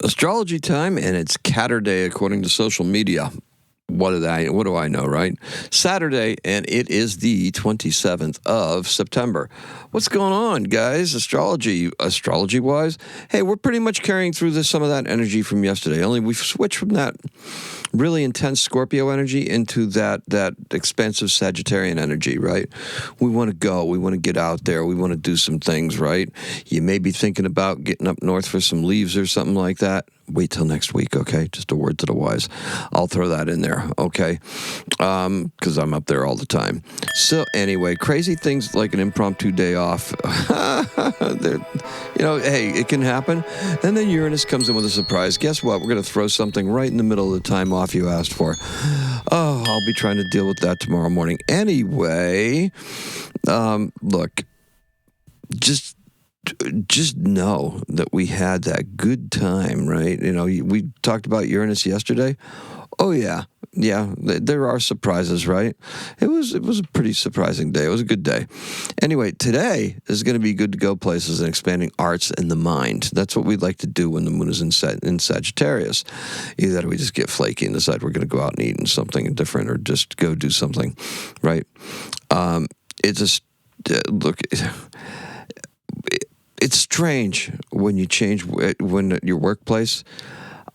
Astrology time, and it's Catterday according to social media. What do I know, right? Saturday, and it is the 27th of September. What's going on, guys? Astrology-wise, hey, we're pretty much carrying through some of that energy from yesterday. Only we've switched from that really intense Scorpio energy into that expansive Sagittarian energy, right? We want to go. We want to get out there. We want to do some things, right? You may be thinking about getting up north for some leaves or something like that. Wait till next week, okay? Just a word to the wise. I'll throw that in there, okay? Because I'm up there all the time. So anyway, crazy things like an impromptu day off. Hey, it can happen. And then Uranus comes in with a surprise. Guess what? We're going to throw something right in the middle of the time off you asked for. Oh, I'll be trying to deal with that tomorrow morning. Anyway, look, just know that we had that good time, right? We talked about Uranus yesterday. Oh yeah, there are surprises, right? It was a pretty surprising day. It was a good day. Anyway, today is going to be good to go places and expanding arts and the mind. That's what we'd like to do when the moon is in Sagittarius. Either we just get flaky and decide we're going to go out and eat something different, or just go do something, right? It's strange when you change when your workplace.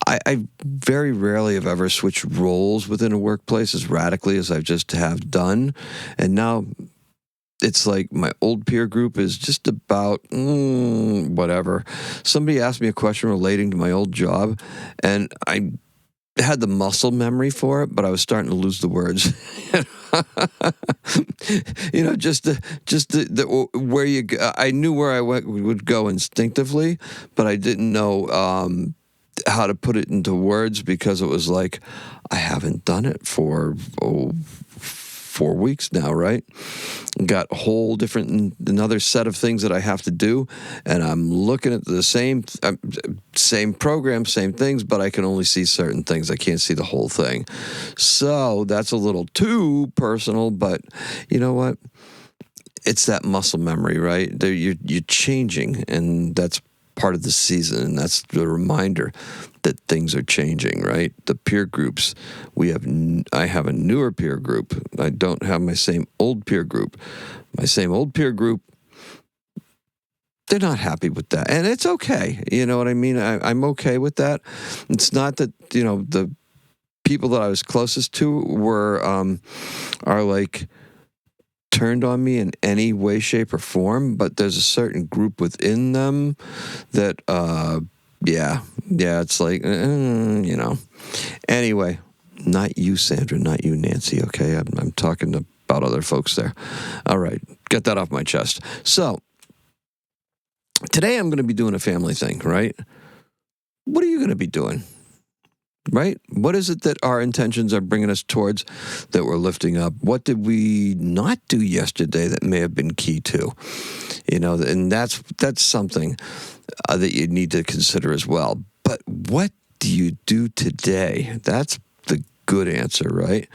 I very rarely have ever switched roles within a workplace as radically as I just have done. And now it's like my old peer group is just about whatever. Somebody asked me a question relating to my old job, and I had the muscle memory for it, but I was starting to lose the words. Where you go, I knew where I would go instinctively, but I didn't know how to put it into words, because it was like, I haven't done it for 4 weeks now, right? Got a whole another set of things that I have to do, and I'm looking at the same program, same things, but I can only see certain things. I can't see the whole thing. So that's a little too personal, but you know what? It's that muscle memory, right? You're changing, and that's part of the season, and that's the reminder that things are changing, right? The peer groups, I have a newer peer group. I don't have my same old peer group. My same old peer group, they're not happy with that, and it's okay. You know what I mean? I'm okay with that. It's not that, the people that I was closest to are like turned on me in any way, shape, or form, but there's a certain group within them that, it's like, Anyway, not you, Sandra, not you, Nancy, okay? I'm talking about other folks there. All right, get that off my chest. So, today I'm going to be doing a family thing, right? What are you going to be doing? Right? What is it that our intentions are bringing us towards, that we're lifting up? What did we not do yesterday that may have been key to? And that's something that you need to consider as well. But what do you do today? That's the good answer, right?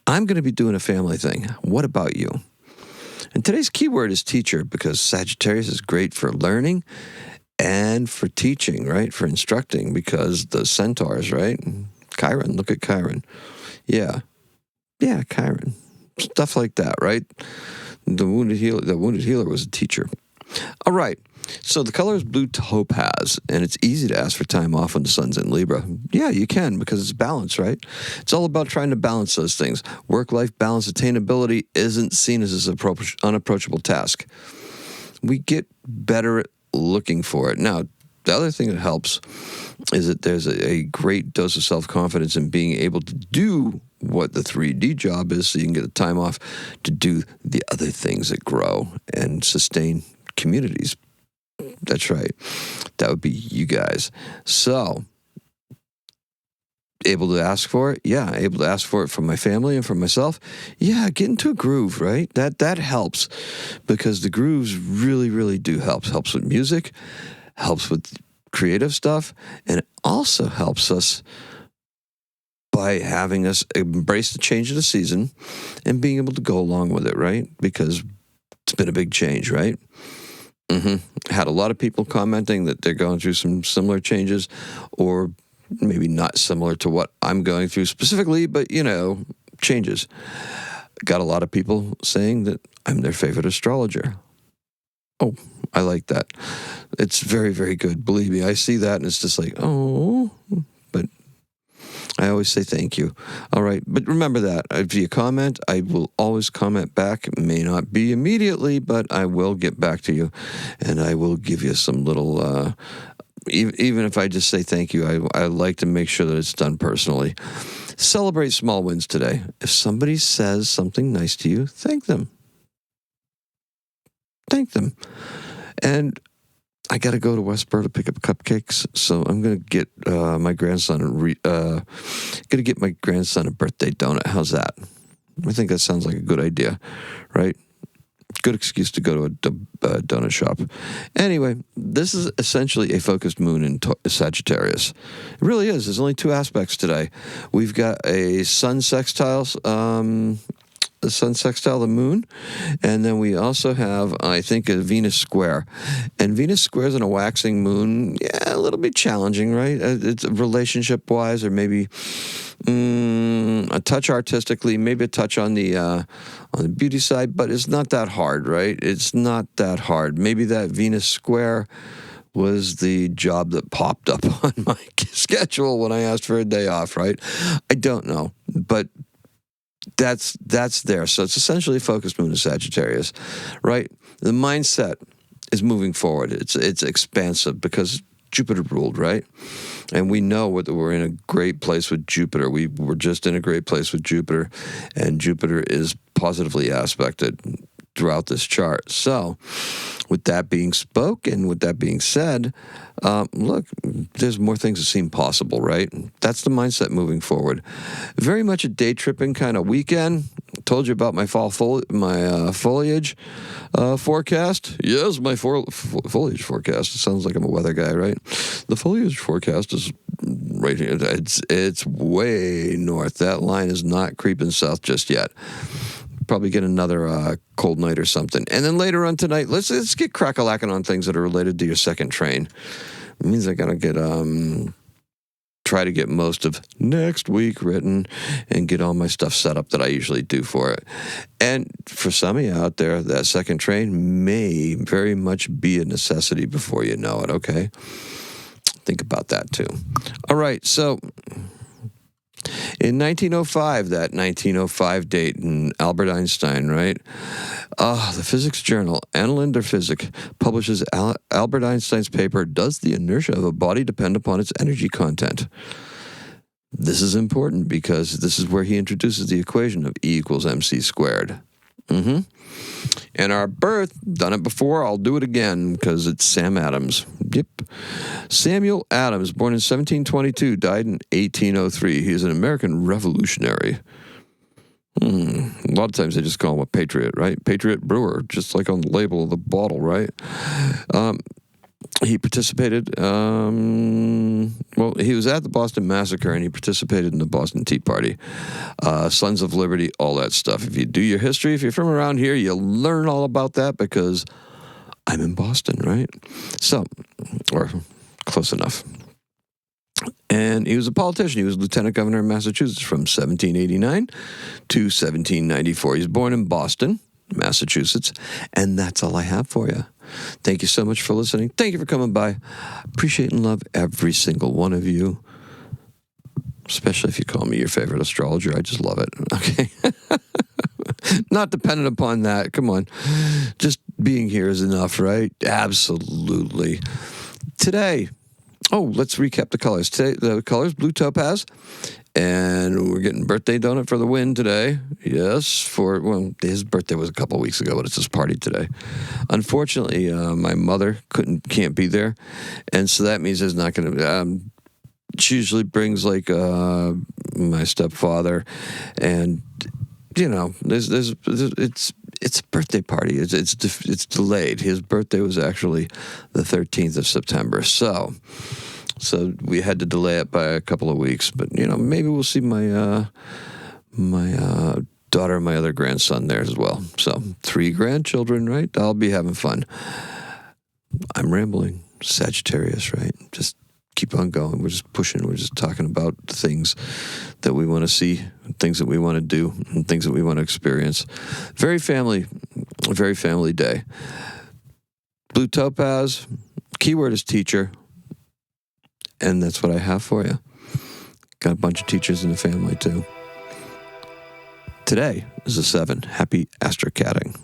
I'm going to be doing a family thing. What about you? And today's keyword is teacher, because Sagittarius is great for learning and for teaching, right? For instructing, because the centaurs, right? Chiron, look at Chiron. Yeah, Chiron. Stuff like that, right? The wounded healer was a teacher. All right. So the color is blue topaz, and it's easy to ask for time off when the sun's in Libra. Yeah, you can, because it's balance, right? It's all about trying to balance those things. Work-life balance, attainability isn't seen as an unapproachable task. We get better at looking for it. Now, the other thing that helps is that there's a great dose of self-confidence in being able to do what the 3D job is, so you can get the time off to do the other things that grow and sustain communities. That's right. That would be you guys. So, able to ask for it? Yeah, able to ask for it from my family and from myself. Yeah, get into a groove, right? That helps, because the grooves really, really do help. Helps with music, helps with creative stuff, and it also helps us by having us embrace the change of the season and being able to go along with it, right? Because it's been a big change, right? Had a lot of people commenting that they're going through some similar changes, or maybe not similar to what I'm going through specifically, but, changes. Got a lot of people saying that I'm their favorite astrologer. Oh, I like that. It's very, very good. Believe me, I see that and it's just like, oh, but I always say thank you. All right. But remember that if you comment, I will always comment back. It may not be immediately, but I will get back to you and I will give you some little, even if I just say thank you, I like to make sure that it's done personally. Celebrate small wins today. If somebody says something nice to you, thank them. Thank them. And I got to go to Westboro to pick up cupcakes, so I'm going to get my grandson a birthday donut. How's that? I think that sounds like a good idea, right? Good excuse to go to a donut shop. Anyway, this is essentially a focused moon in Sagittarius. It really is. There's only two aspects today. We've got a sun sextile, the moon, and then we also have, I think, a Venus square. And Venus squares in a waxing moon, a little bit challenging, right? It's relationship-wise, or maybe a touch artistically, maybe a touch on the beauty side, but it's not that hard, right? It's not that hard. Maybe that Venus square was the job that popped up on my schedule when I asked for a day off, right? I don't know, but that's there. So it's essentially a focused moon in Sagittarius, right? The mindset is moving forward. It's expansive because Jupiter ruled, right? And we know that we're in a great place with Jupiter. We're just in a great place with Jupiter, and Jupiter is positively aspected throughout this chart. So with that being spoken, with that being said, look, there's more things that seem possible, right? That's the mindset moving forward. Very much a day tripping kind of weekend. Told you about my foliage forecast. Yes, my foliage forecast. It sounds like I'm a weather guy, right? The foliage forecast is right here. It's way north. That line is not creeping south just yet. Probably get another cold night or something. And then later on tonight, let's get crack-a-lacking on things that are related to your second train. It means I gotta get try to get most of next week written and get all my stuff set up that I usually do for it. And for some of you out there, that second train may very much be a necessity before you know it, okay? Think about that too. All right, so in 1905, that 1905 date, and Albert Einstein, right? The physics journal, Annalen Physik, publishes Albert Einstein's paper, Does the Inertia of a Body Depend Upon Its Energy Content? This is important because this is where he introduces the equation of E equals mc squared. And our birth, done it before, I'll do it again because it's Sam Adams. Yep. Samuel Adams, born in 1722, died in 1803. He is an American revolutionary. A lot of times they just call him a patriot, right? Patriot brewer, just like on the label of the bottle, right? He participated, he was at the Boston Massacre, and he participated in the Boston Tea Party. Sons of Liberty, all that stuff. If you do your history, if you're from around here, you'll learn all about that because I'm in Boston, right? So, or close enough. And he was a politician. He was lieutenant governor of Massachusetts from 1789 to 1794. He was born in Boston, Massachusetts, and that's all I have for you. Thank you so much for listening. Thank you for coming by. Appreciate and love every single one of you, especially if you call me your favorite astrologer. I just love it. Okay. Not dependent upon that. Come on. Just being here is enough, right? Absolutely. Today, let's recap the colors. Today, the colors, blue topaz, and we're getting birthday donut for the win today. Yes, his birthday was a couple of weeks ago, but it's his party today. Unfortunately, my mother can't be there, and so that means there's not going to. She usually brings like my stepfather, and it's a birthday party. It's delayed. His birthday was actually the 13th of September, so we had to delay it by a couple of weeks. But maybe we'll see my daughter and my other grandson there as well. So 3 grandchildren, right? I'll be having fun. I'm rambling. Sagittarius, right? Just keep on going. We're just pushing. We're just talking about the things that we want to see, things that we want to do, and things that we want to experience. Very family day. Blue topaz, keyword is teacher, and that's what I have for you. Got a bunch of teachers in the family, too. Today is a 7. Happy astrocatting.